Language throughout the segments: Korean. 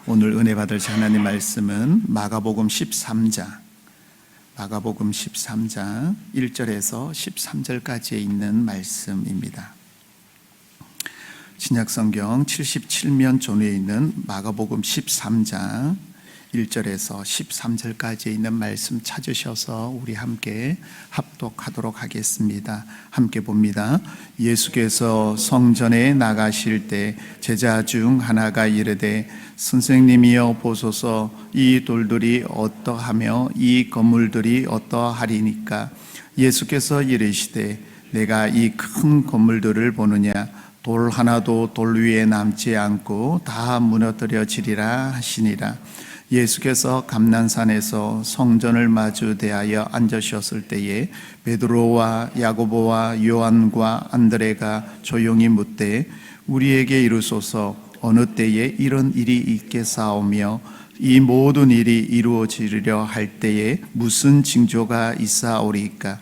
오늘 은혜 받을 하나님 말씀은 마가복음 13장 1절에서 13절까지에 있는 말씀입니다. 신약성경 77면 존에 있는 마가복음 13장 1절에서 13절까지에 있는 말씀 찾으셔서 우리 함께 합독하도록 하겠습니다. 함께 봅니다. 예수께서 성전에 나가실 때 제자 중 하나가 이르되 선생님이여 보소서, 이 돌들이 어떠하며 이 건물들이 어떠하리니까? 예수께서 이르시되 내가 이 큰 건물들을 보느냐? 돌 하나도 돌 위에 남지 않고 다 무너뜨려지리라 하시니라. 예수께서 감난산에서 성전을 마주 대하여 앉으셨을 때에 베드로와 야고보와 요한과 안드레가 조용히 묻되 우리에게 이르소서, 어느 때에 이런 일이 있겠사오며 이 모든 일이 이루어지려 할 때에 무슨 징조가 있사오리까?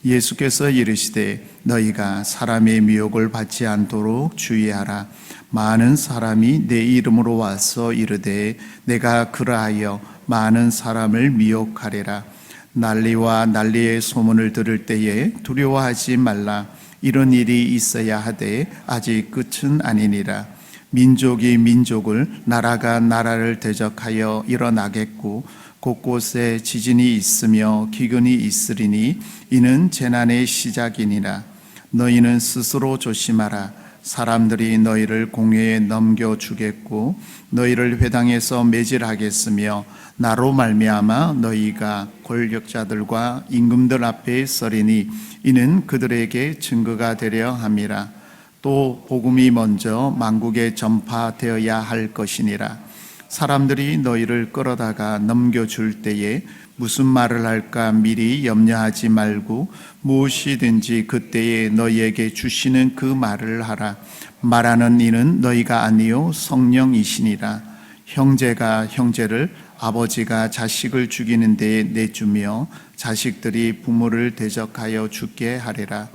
예수께서 이르시되 너희가 사람의 미혹을 받지 않도록 주의하라. 많은 사람이 내 이름으로 와서 이르되 내가 그러하여 많은 사람을 미혹하리라. 난리와 난리의 소문을 들을 때에 두려워하지 말라. 이런 일이 있어야 하되 아직 끝은 아니니라. 민족이 민족을, 나라가 나라를 대적하여 일어나겠고 곳곳에 지진이 있으며 기근이 있으리니 이는 재난의 시작이니라. 너희는 스스로 조심하라. 사람들이 너희를 공회에 넘겨주겠고 너희를 회당에서 매질하겠으며 나로 말미암아 너희가 권력자들과 임금들 앞에 서리니 이는 그들에게 증거가 되려 함이라. 또 복음이 먼저 만국에 전파되어야 할 것이니라. 사람들이 너희를 끌어다가 넘겨줄 때에 무슨 말을 할까 미리 염려하지 말고 무엇이든지 그때에 너희에게 주시는 그 말을 하라. 말하는 이는 너희가 아니요 성령이시니라. 형제가 형제를, 아버지가 자식을 죽이는 데에 내주며 자식들이 부모를 대적하여 죽게 하리라.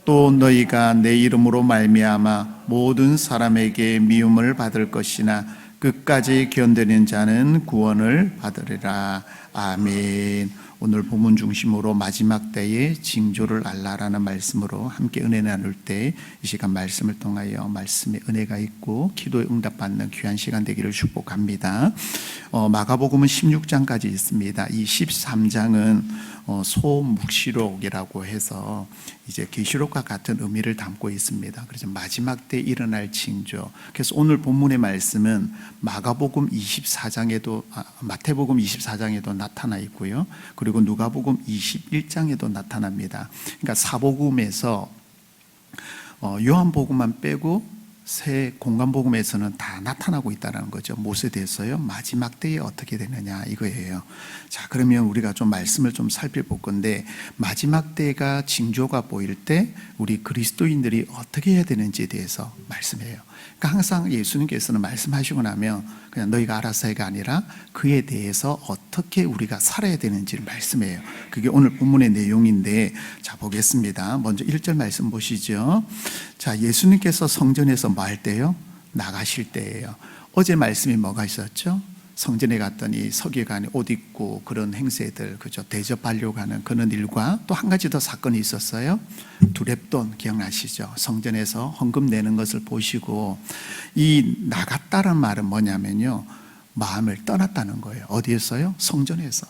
또 너희가 내 이름으로 말미암아 모든 사람에게 미움을 받을 것이나 끝까지 견디는 자는 구원을 받으리라. 아멘. 오늘 본문 중심으로 마지막 때의 징조를 알라라는 말씀으로 함께 은혜 나눌 때 이 시간 말씀을 통하여 말씀의 은혜가 있고 기도에 응답받는 귀한 시간 되기를 축복합니다. 마가복음은 16장까지 있습니다. 이 13장은 소묵시록이라고 해서 이제 계시록과 같은 의미를 담고 있습니다. 그래서 마지막 때 일어날 징조. 그래서 오늘 본문의 말씀은 마태복음 24장에도 나타나 있고요. 그리고 누가복음 21장에도 나타납니다. 그러니까 사복음에서 요한복음만 빼고 새 공간복음에서는 다 나타나고 있다는 거죠. 무엇에 대해서요? 마지막 때에 어떻게 되느냐 이거예요. 자, 그러면 우리가 좀 말씀을 좀 살펴볼 건데, 마지막 때가 징조가 보일 때 우리 그리스도인들이 어떻게 해야 되는지에 대해서 말씀해요. 그러니까 항상 예수님께서는 말씀하시고 나면 그냥 너희가 알아서 해가 아니라 그에 대해서 어떻게 우리가 살아야 되는지를 말씀해요. 그게 오늘 본문의 내용인데, 자 보겠습니다. 먼저 1절 말씀 보시죠. 자, 예수님께서 성전에서 뭐 할 때요? 나가실 때예요. 어제 말씀이 뭐가 있었죠? 성전에 갔더니 서기관이 옷 입고 그런 행세들, 그죠? 대접하려고 하는 그런 일과 또 한 가지 더 사건이 있었어요. 두렙돈 기억나시죠? 성전에서 헌금 내는 것을 보시고, 이 나갔다는 말은 뭐냐면요, 마음을 떠났다는 거예요. 어디에서요? 성전에서.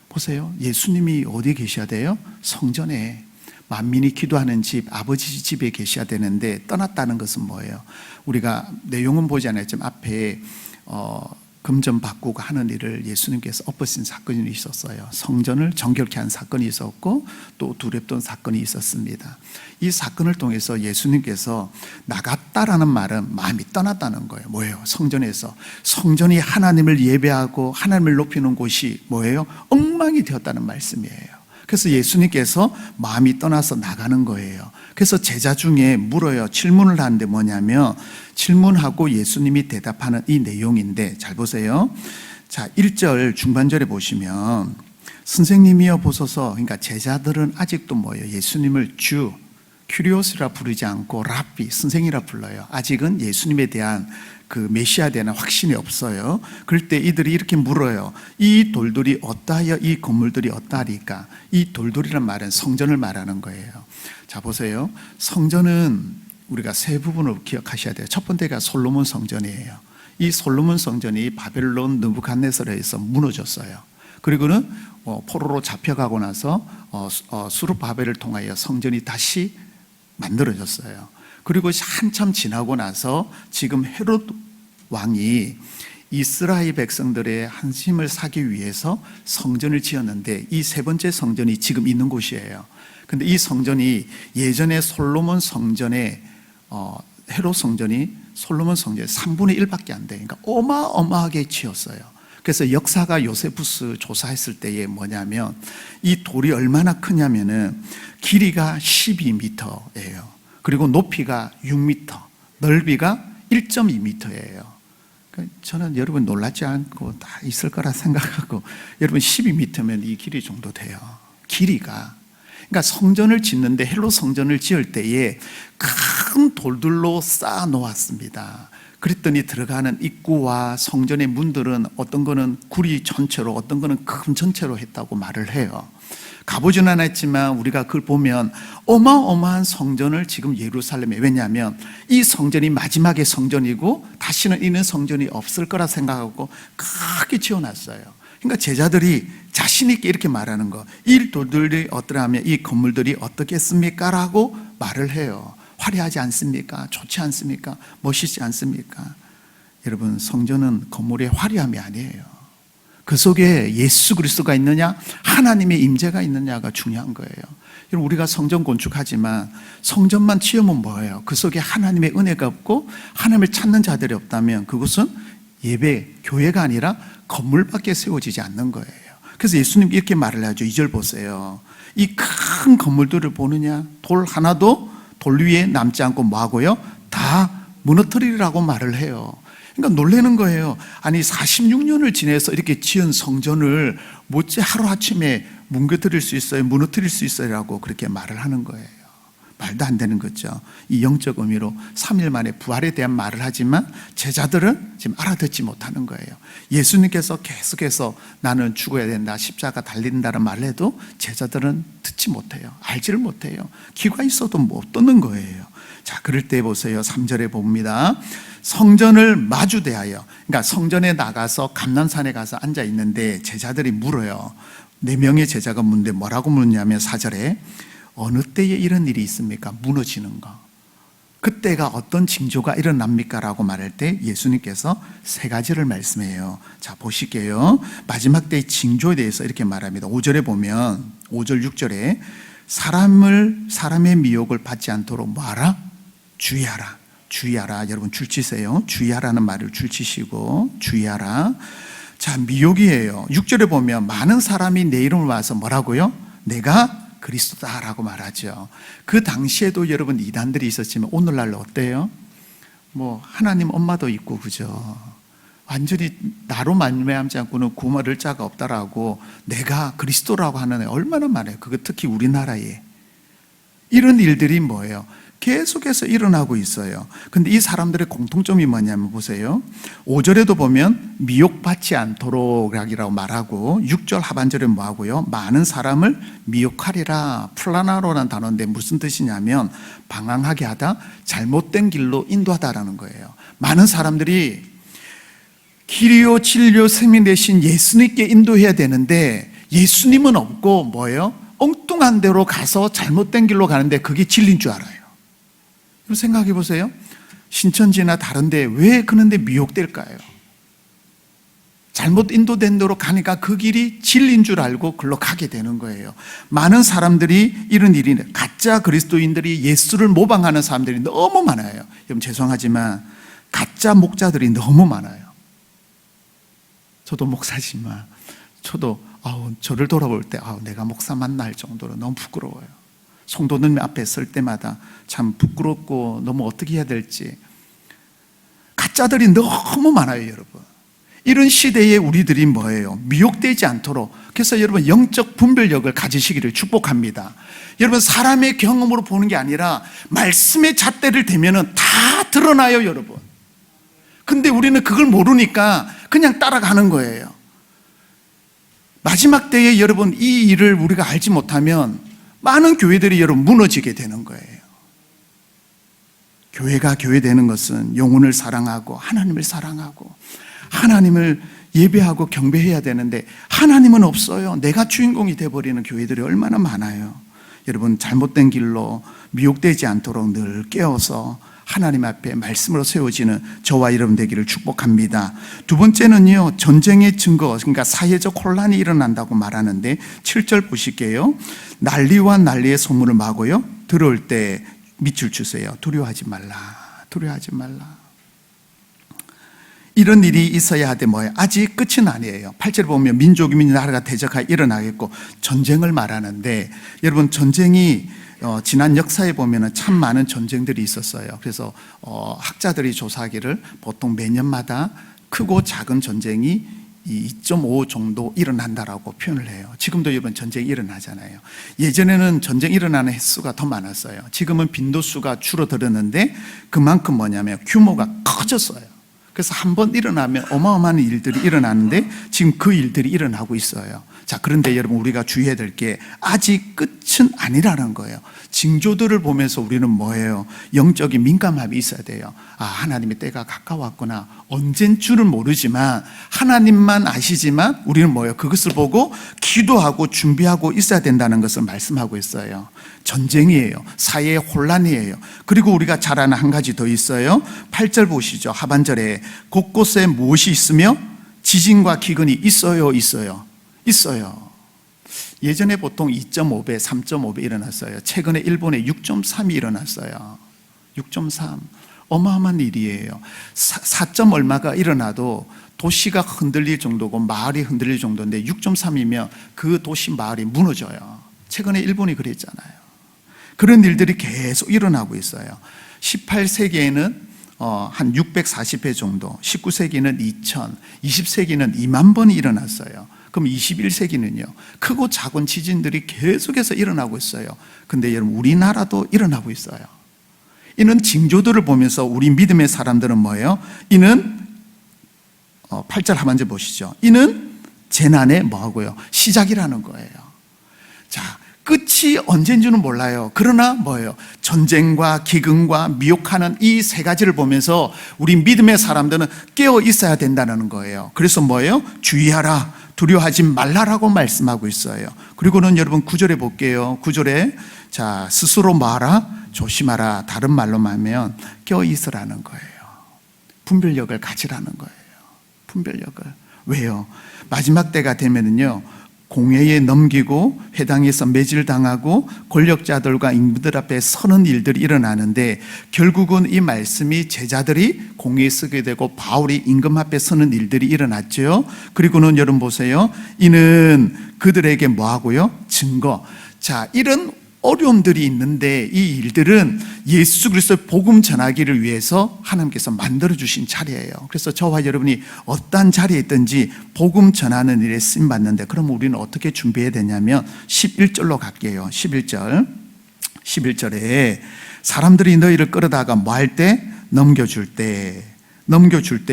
보세요. 예수님이 어디에 계셔야 돼요? 성전에. 만민이 기도하는 집, 아버지 집에 계셔야 되는데 떠났다는 것은 뭐예요? 우리가 내용은 보지 않았지만 앞에 금전 바꾸고 하는 일을 예수님께서 엎으신 사건이 있었어요. 성전을 정결케 한 사건이 있었고 또 두렙돈 사건이 있었습니다. 이 사건을 통해서 예수님께서 나갔다라는 말은 마음이 떠났다는 거예요. 뭐예요? 성전에서. 성전이 하나님을 예배하고 하나님을 높이는 곳이 뭐예요? 엉망이 되었다는 말씀이에요. 그래서 예수님께서 마음이 떠나서 나가는 거예요. 그래서 제자 중에 물어요. 질문을 하는데 뭐냐면, 질문하고 예수님이 대답하는 이 내용인데, 잘 보세요. 자, 1절 중반절에 보시면 선생님이여 보소서. 그러니까 제자들은 아직도 뭐예요? 예수님을 주, 큐리오스라 부르지 않고 랍비, 선생이라 불러요. 아직은 예수님에 대한 그 메시아에 대한 확신이 없어요. 그럴 때 이들이 이렇게 물어요. 이 돌들이 어떠하여 이 건물들이 어떠하리까? 이 돌들이란 말은 성전을 말하는 거예요. 자, 보세요. 성전은 우리가 세 부분을 기억하셔야 돼요. 첫 번째가 솔로몬 성전이에요. 이 솔로몬 성전이 바벨론 느부갓네살에 의해서 무너졌어요. 그리고는 포로로 잡혀가고 나서 수르바벨을 통하여 성전이 다시 만들어졌어요. 그리고 한참 지나고 나서 지금 헤롯 왕이 이스라엘 백성들의 한심을 사기 위해서 성전을 지었는데 이 세 번째 성전이 지금 있는 곳이에요. 근데 이 성전이 예전에 솔로몬 성전의 헤롯 성전이 솔로몬 성전의 3분의 1밖에 안 돼. 그러니까 어마어마하게 지었어요. 그래서 역사가 요세푸스 조사했을 때에 뭐냐면 이 돌이 얼마나 크냐면은 길이가 12m예요. 그리고 높이가 6m, 넓이가 1.2m예요. 저는 여러분 놀라지 않고 다 있을 거라 생각하고, 여러분 12m면 이 길이 정도 돼요. 길이가. 그러니까 성전을 짓는데, 헬로 성전을 지을 때에 큰 돌들로 쌓아 놓았습니다. 그랬더니 들어가는 입구와 성전의 문들은 어떤 거는 구리 전체로, 어떤 거는 금 전체로 했다고 말을 해요. 가보지는 않았지만 우리가 그걸 보면 어마어마한 성전을 지금 예루살렘에, 왜냐하면 이 성전이 마지막의 성전이고 다시는 이는 성전이 없을 거라 생각하고 크게 지어놨어요. 그러니까 제자들이 자신 있게 이렇게 말하는 거, 이 돌들이 어떠하면 이 건물들이 어떻겠습니까? 라고 말을 해요. 화려하지 않습니까? 좋지 않습니까? 멋있지 않습니까? 여러분, 성전은 건물의 화려함이 아니에요. 그 속에 예수 그리스도가 있느냐, 하나님의 임재가 있느냐가 중요한 거예요. 여러분, 우리가 성전 건축하지만 성전만 지으면 뭐예요? 그 속에 하나님의 은혜가 없고 하나님을 찾는 자들이 없다면 그것은 예배, 교회가 아니라 건물밖에 세워지지 않는 거예요. 그래서 예수님 이렇게 말을 하죠. 2절 보세요. 이 큰 건물들을 보느냐? 돌 하나도 돌 위에 남지 않고 뭐하고요? 다 무너뜨리라고 말을 해요. 그러니까 놀라는 거예요. 아니 46년을 지내서 이렇게 지은 성전을 못지 하루아침에 뭉개뜨릴 수 있어요? 무너뜨릴 수 있어요? 라고 그렇게 말을 하는 거예요. 말도 안 되는 거죠. 이 영적 의미로 3일 만에 부활에 대한 말을 하지만 제자들은 지금 알아듣지 못하는 거예요. 예수님께서 계속해서 나는 죽어야 된다, 십자가 달린다는 말을 해도 제자들은 듣지 못해요. 알지를 못해요. 귀가 있어도 못 듣는 거예요. 자, 그럴 때 보세요. 3절에 봅니다. 성전을 마주대하여, 그러니까 성전에 나가서 감람산에 가서 앉아 있는데 제자들이 물어요. 4명의 제자가 묻는데 뭐라고 묻냐면 4절에 어느 때에 이런 일이 있습니까? 무너지는 거. 그때가 어떤 징조가 일어납니까? 라고 말할 때 예수님께서 3가지를 말씀해요. 자, 보실게요. 마지막 때의 징조에 대해서 이렇게 말합니다. 5절에 보면 5절 6절에 사람의 미혹을 받지 않도록 뭐하라? 주의하라. 주의하라. 여러분 줄 치세요. 주의하라는 말을 줄 치시고 주의하라. 자, 미혹이에요. 6절에 보면 많은 사람이 내 이름을 와서 뭐라고요? 내가 그리스도다라고 말하죠. 그 당시에도 여러분 이단들이 있었지만 오늘날 어때요? 뭐 하나님 엄마도 있고, 그죠? 완전히 나로 말미암지 않고는 구원을 자가 없다라고 내가 그리스도라고 하는 애 얼마나 많아요. 그거 특히 우리나라에. 이런 일들이 뭐예요? 계속해서 일어나고 있어요. 근데 이 사람들의 공통점이 뭐냐면 보세요. 5절에도 보면 미혹받지 않도록 이라고 말하고 6절 하반절에 뭐하고요? 많은 사람을 미혹하리라. 플라나로라는 단어인데 무슨 뜻이냐면 방황하게 하다, 잘못된 길로 인도하다라는 거예요. 많은 사람들이 길이요 진리요 생명 되신 예수님께 인도해야 되는데 예수님은 없고 뭐예요? 엉뚱한 데로 가서 잘못된 길로 가는데 그게 진리인 줄 알아요. 생각해 보세요. 신천지나 다른데 왜 그런데 미혹될까요? 잘못 인도된 대로 가니까 그 길이 진리인 줄 알고 글로 가게 되는 거예요. 많은 사람들이 이런 일이, 가짜 그리스도인들이 예수를 모방하는 사람들이 너무 많아요. 여러분 죄송하지만 가짜 목자들이 너무 많아요. 저도 목사지만 저도 저를 돌아볼 때 내가 목사 맞나 할 정도로 너무 부끄러워요. 성도님 앞에 설 때마다 참 부끄럽고 너무 어떻게 해야 될지. 가짜들이 너무 많아요, 여러분. 이런 시대에 우리들이 뭐예요? 미혹되지 않도록. 그래서 여러분 영적 분별력을 가지시기를 축복합니다. 여러분 사람의 경험으로 보는 게 아니라 말씀의 잣대를 대면은 다 드러나요, 여러분. 근데 우리는 그걸 모르니까 그냥 따라가는 거예요. 마지막 때에 여러분 이 일을 우리가 알지 못하면 많은 교회들이 여러분 무너지게 되는 거예요. 교회가 교회 되는 것은 영혼을 사랑하고 하나님을 사랑하고 하나님을 예배하고 경배해야 되는데 하나님은 없어요. 내가 주인공이 돼버리는 교회들이 얼마나 많아요. 여러분 잘못된 길로 미혹되지 않도록 늘 깨어서 하나님 앞에 말씀으로 세워지는 저와 여러분 되기를 축복합니다. 두 번째는요, 전쟁의 증거, 그러니까 사회적 혼란이 일어난다고 말하는데 7절 보실게요. 난리와 난리의 소문을 마고요, 들어올 때 밑줄 주세요. 두려워하지 말라. 두려워하지 말라. 이런 일이 있어야 하되 뭐예요? 아직 끝은 아니에요. 8절 보면 민족이 나라가 대적하여 일어나겠고 전쟁을 말하는데, 여러분 전쟁이 지난 역사에 보면 참 많은 전쟁들이 있었어요. 그래서 학자들이 조사하기를 보통 매년마다 크고 작은 전쟁이 2.5 정도 일어난다라고 표현을 해요. 지금도 여러분 전쟁이 일어나잖아요. 예전에는 전쟁이 일어나는 횟수가 더 많았어요. 지금은 빈도수가 줄어들었는데 그만큼 뭐냐면 규모가 커졌어요. 그래서 한 번 일어나면 어마어마한 일들이 일어나는데 지금 그 일들이 일어나고 있어요. 자, 그런데 여러분 우리가 주의해야 될 게 아직 끝은 아니라는 거예요. 징조들을 보면서 우리는 뭐예요? 영적인 민감함이 있어야 돼요. 아, 하나님의 때가 가까웠구나. 언젠 줄은 모르지만 하나님만 아시지만 우리는 뭐예요? 그것을 보고 기도하고 준비하고 있어야 된다는 것을 말씀하고 있어요. 전쟁이에요. 사회의 혼란이에요. 그리고 우리가 잘 아는 한 가지 더 있어요. 8절 보시죠. 하반절에 곳곳에 무엇이 있으며 지진과 기근이 있어요, 있어요. 있어요. 예전에 보통 2.5배, 3.5배 일어났어요. 최근에 일본에 6.3이 일어났어요. 6.3. 어마어마한 일이에요. 4점 얼마가 일어나도 도시가 흔들릴 정도고 마을이 흔들릴 정도인데 6.3이면 그 도시 마을이 무너져요. 최근에 일본이 그랬잖아요. 그런 일들이 계속 일어나고 있어요. 18세기에는 한 640회 정도, 19세기는 2000, 20세기는 2만 번이 일어났어요. 그럼 21세기는요, 크고 작은 지진들이 계속해서 일어나고 있어요. 근데 여러분 우리나라도 일어나고 있어요. 이는 징조들을 보면서 우리 믿음의 사람들은 뭐예요? 이는 8절 하반절 보시죠. 이는 재난의 뭐하고요? 시작이라는 거예요. 자, 끝이 언제인지는 몰라요. 그러나 뭐예요? 전쟁과 기근과 미혹하는 이 세 가지를 보면서 우리 믿음의 사람들은 깨어 있어야 된다는 거예요. 그래서 뭐예요? 주의하라, 두려워하지 말라라고 말씀하고 있어요. 그리고는 여러분 9절에 볼게요. 9절에 자, 스스로 말하라, 조심하라. 다른 말로 하면 깨어 있으라는 거예요. 분별력을 가지라는 거예요. 분별력을. 왜요? 마지막 때가 되면은요, 공회에 넘기고 회당에서 매질당하고 권력자들과 인부들 앞에 서는 일들이 일어나는데, 결국은 이 말씀이 제자들이 공회에 서게 되고 바울이 임금 앞에 서는 일들이 일어났죠. 그리고는 여러분 보세요. 이는 그들에게 뭐하고요? 증거. 자, 이런 어려움들이 있는데 이 일들은 예수 그리스도의 복음 전하기를 위해서 하나님께서 만들어주신 자리예요. 그래서 저와 여러분이 어떤 자리에 있든지 복음 전하는 일에 쓰임받는데, 그럼 우리는 어떻게 준비해야 되냐면 11절로 갈게요. 11절에 사람들이 너희를 끌어다가 뭐 할 때? 넘겨줄 때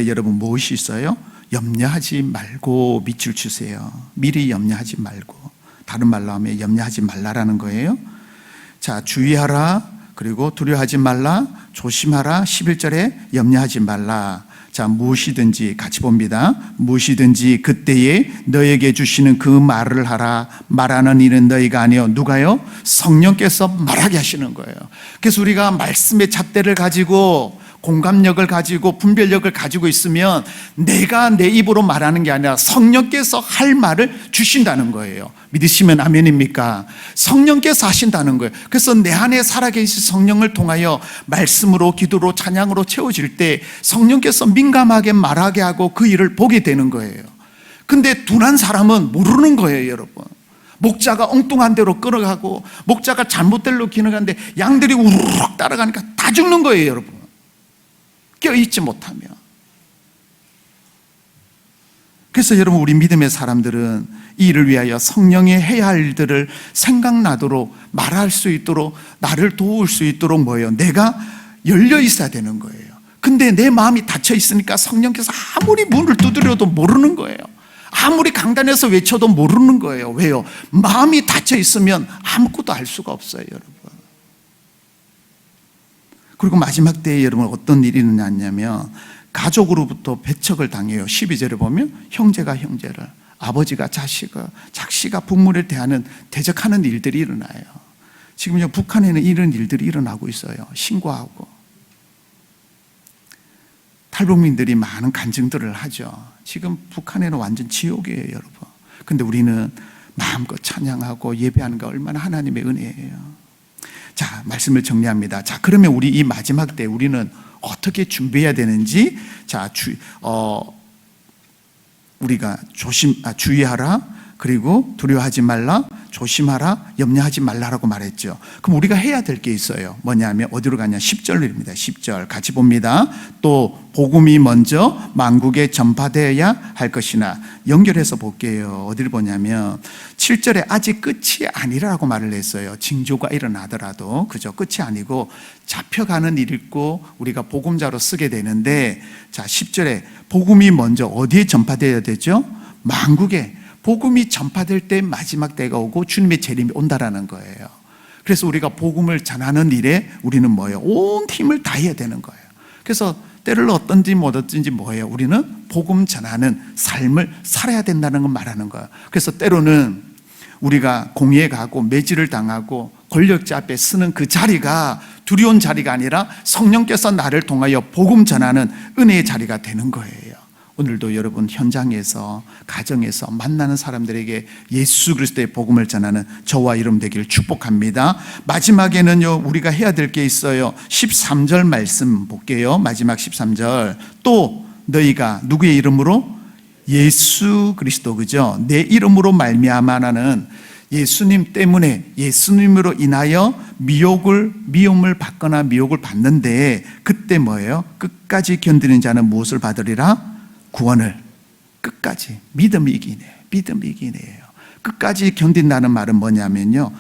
여러분 무엇이 있어요? 염려하지 말고 밑줄 주세요. 미리 염려하지 말고. 다른 말로 하면 염려하지 말라라는 거예요. 자, 주의하라, 그리고 두려워하지 말라, 조심하라. 11절에 염려하지 말라. 자, 무엇이든지 같이 봅니다. 무엇이든지 그때에 너에게 주시는 그 말을 하라. 말하는 이는 너희가 아니요. 누가요? 성령께서 말하게 하시는 거예요. 그래서 우리가 말씀의 잣대를 가지고 공감력을 가지고 분별력을 가지고 있으면 내가 내 입으로 말하는 게 아니라 성령께서 할 말을 주신다는 거예요. 믿으시면 아멘입니까? 성령께서 하신다는 거예요. 그래서 내 안에 살아계신 성령을 통하여 말씀으로, 기도로, 찬양으로 채워질 때 성령께서 민감하게 말하게 하고 그 일을 보게 되는 거예요. 근데 둔한 사람은 모르는 거예요, 여러분. 목자가 엉뚱한 대로 끌어가고 목자가 잘못된 대로 기능하는데 양들이 우르륵 따라가니까 다 죽는 거예요, 여러분. 껴있지 못하면. 그래서 여러분, 우리 믿음의 사람들은 이 일을 위하여 성령의 해야 할 일들을 생각나도록 말할 수 있도록, 나를 도울 수 있도록 뭐예요? 내가 열려 있어야 되는 거예요. 근데 내 마음이 닫혀 있으니까 성령께서 아무리 문을 두드려도 모르는 거예요. 아무리 강단에서 외쳐도 모르는 거예요. 왜요? 마음이 닫혀 있으면 아무것도 알 수가 없어요, 여러분. 그리고 마지막 때에 여러분 어떤 일이 일어났냐면 가족으로부터 배척을 당해요. 12절에 보면 형제가 형제를, 아버지가 자식을, 작시가 부모를 대적하는 일들이 일어나요. 지금 북한에는 이런 일들이 일어나고 있어요. 신고하고 탈북민들이 많은 간증들을 하죠. 지금 북한에는 완전 지옥이에요, 여러분. 근데 우리는 마음껏 찬양하고 예배하는 게 얼마나 하나님의 은혜예요. 자, 말씀을 정리합니다. 자, 그러면 우리 이 마지막 때 우리는 어떻게 준비해야 되는지, 자, 우리가 주의하라, 그리고 두려워하지 말라, 조심하라, 염려하지 말라라고 말했죠. 그럼 우리가 해야 될 게 있어요. 뭐냐면 어디로 가냐? 10절입니다. 10절 같이 봅니다. 또 복음이 먼저 만국에 전파되어야 할 것이나, 연결해서 볼게요. 어디를 보냐면 7절에 아직 끝이 아니라고 말을 했어요. 징조가 일어나더라도, 그죠? 끝이 아니고 잡혀가는 일이 있고 우리가 복음자로 쓰게 되는데, 자, 10절에 복음이 먼저 어디에 전파되어야 되죠? 만국에. 복음이 전파될 때 마지막 때가 오고 주님의 재림이 온다라는 거예요. 그래서 우리가 복음을 전하는 일에 우리는 뭐예요? 온 힘을 다해야 되는 거예요. 그래서 때를 얻든지 못 얻든지 뭐예요? 우리는 복음 전하는 삶을 살아야 된다는 걸 말하는 거예요. 그래서 때로는 우리가 공의에 가고 매질을 당하고 권력자 앞에 서는 그 자리가 두려운 자리가 아니라 성령께서 나를 통하여 복음 전하는 은혜의 자리가 되는 거예요. 오늘도 여러분 현장에서, 가정에서 만나는 사람들에게 예수 그리스도의 복음을 전하는 저와 여러분 되기를 축복합니다. 마지막에는요, 우리가 해야 될 게 있어요. 13절 말씀 볼게요. 마지막 13절. 또 너희가 누구의 이름으로? 예수 그리스도, 그죠? 내 이름으로 말미암아는 예수님 때문에, 예수님으로 인하여 미움을 받거나 미혹을 받는데, 그때 뭐예요? 끝까지 견디는 자는 무엇을 받으리라? 구원을. 끝까지. 믿음이 이기네요. 끝까지 견딘다는 말은 뭐냐면요,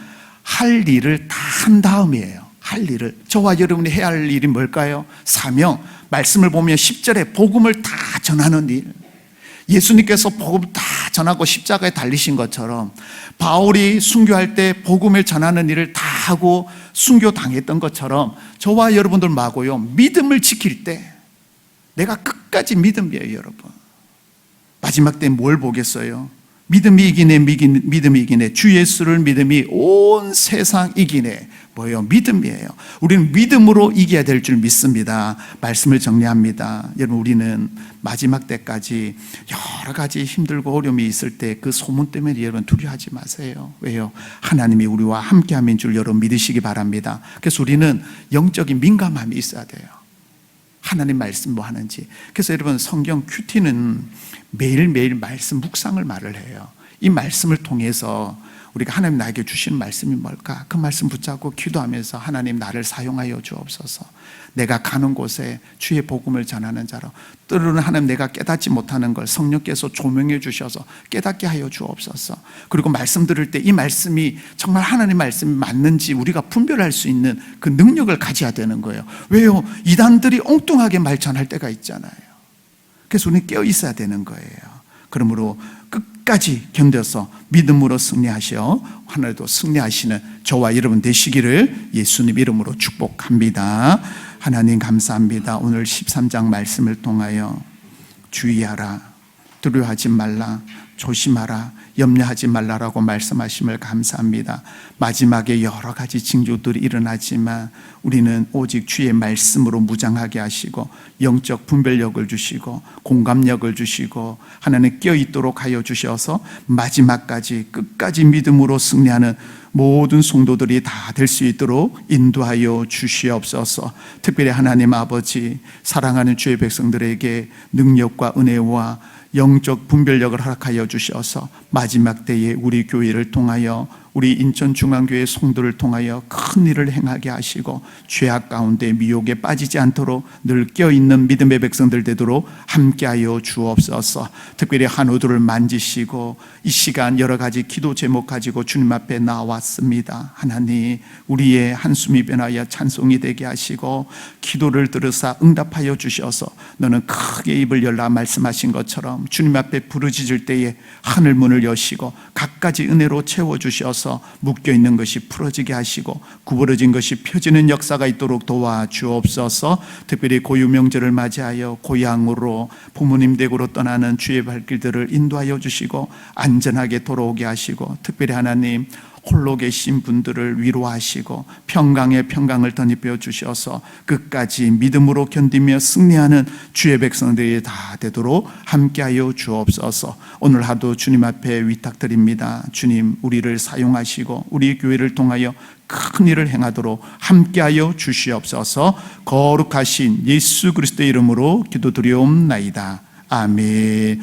할 일을 다 한 다음이에요. 할 일을. 저와 여러분이 해야 할 일이 뭘까요? 사명. 말씀을 보면 10절에 복음을 다 전하는 일. 예수님께서 복음을 다 전하고 십자가에 달리신 것처럼 바울이 순교할 때 복음을 전하는 일을 다 하고 순교당했던 것처럼 저와 여러분들 마고요, 믿음을 지킬 때 내가 끝까지 믿음이에요, 여러분. 마지막 때 뭘 보겠어요? 믿음이 이기네. 주 예수를 믿음이 온 세상 이기네. 뭐예요? 믿음이에요. 우리는 믿음으로 이겨야 될 줄 믿습니다. 말씀을 정리합니다. 여러분, 우리는 마지막 때까지 여러 가지 힘들고 어려움이 있을 때 그 소문 때문에 여러분 두려워하지 마세요. 왜요? 하나님이 우리와 함께함인 줄 여러분 믿으시기 바랍니다. 그래서 우리는 영적인 민감함이 있어야 돼요. 하나님 말씀 뭐 하는지. 그래서 여러분, 성경 큐티는 매일매일 말씀 묵상을 말을 해요. 이 말씀을 통해서 우리가 하나님 나에게 주시는 말씀이 뭘까? 그 말씀 붙잡고 기도하면서 하나님 나를 사용하여 주옵소서. 내가 가는 곳에 주의 복음을 전하는 자로, 때로는 하나님 내가 깨닫지 못하는 걸 성령께서 조명해 주셔서 깨닫게 하여 주옵소서. 그리고 말씀 들을 때 이 말씀이 정말 하나님 말씀이 맞는지 우리가 분별할 수 있는 그 능력을 가져야 되는 거예요. 왜요? 이단들이 엉뚱하게 말 전할 때가 있잖아요. 그래서 우리는 깨어 있어야 되는 거예요. 그러므로 끝까지 견뎌서 믿음으로 승리하셔 하늘도 승리하시는 저와 여러분 되시기를 예수님 이름으로 축복합니다. 하나님 감사합니다. 오늘 13장 말씀을 통하여 주의하라, 두려워하지 말라, 조심하라, 염려하지 말라라고 말씀하심을 감사합니다. 마지막에 여러 가지 징조들이 일어나지만 우리는 오직 주의 말씀으로 무장하게 하시고 영적 분별력을 주시고 공감력을 주시고 하나님 껴있도록 하여 주셔서 마지막까지 끝까지 믿음으로 승리하는 모든 성도들이 다 될 수 있도록 인도하여 주시옵소서. 특별히 하나님 아버지, 사랑하는 주의 백성들에게 능력과 은혜와 영적 분별력을 허락하여 주셔서 마지막 때에 우리 교회를 통하여 우리 인천중앙교회 성도를 통하여 큰 일을 행하게 하시고 죄악 가운데 미혹에 빠지지 않도록 늘 껴있는 믿음의 백성들 되도록 함께하여 주옵소서. 특별히 한우들을 만지시고 이 시간 여러 가지 기도 제목 가지고 주님 앞에 나왔습니다. 하나님, 우리의 한숨이 변하여 찬송이 되게 하시고 기도를 들으사 응답하여 주셔서 너는 크게 입을 열라 말씀하신 것처럼 주님 앞에 부르짖을 때에 하늘 문을 여시고 갖가지 은혜로 채워주셔서 묶여있는 것이 풀어지게 하시고 구부러진 것이 펴지는 역사가 있도록 도와주옵소서. 특별히 고유 명절을 맞이하여 고향으로 부모님 댁으로 떠나는 주의 발길들을 인도하여 주시고 안전하게 돌아오게 하시고, 특별히 하나님 홀로 계신 분들을 위로하시고 평강에 평강을 덧입혀 주셔서 끝까지 믿음으로 견디며 승리하는 주의 백성들이 다 되도록 함께하여 주옵소서. 오늘 하도 주님 앞에 위탁드립니다. 주님, 우리를 사용하시고 우리 교회를 통하여 큰 일을 행하도록 함께하여 주시옵소서. 거룩하신 예수 그리스도의 이름으로 기도드리옵나이다. 아멘.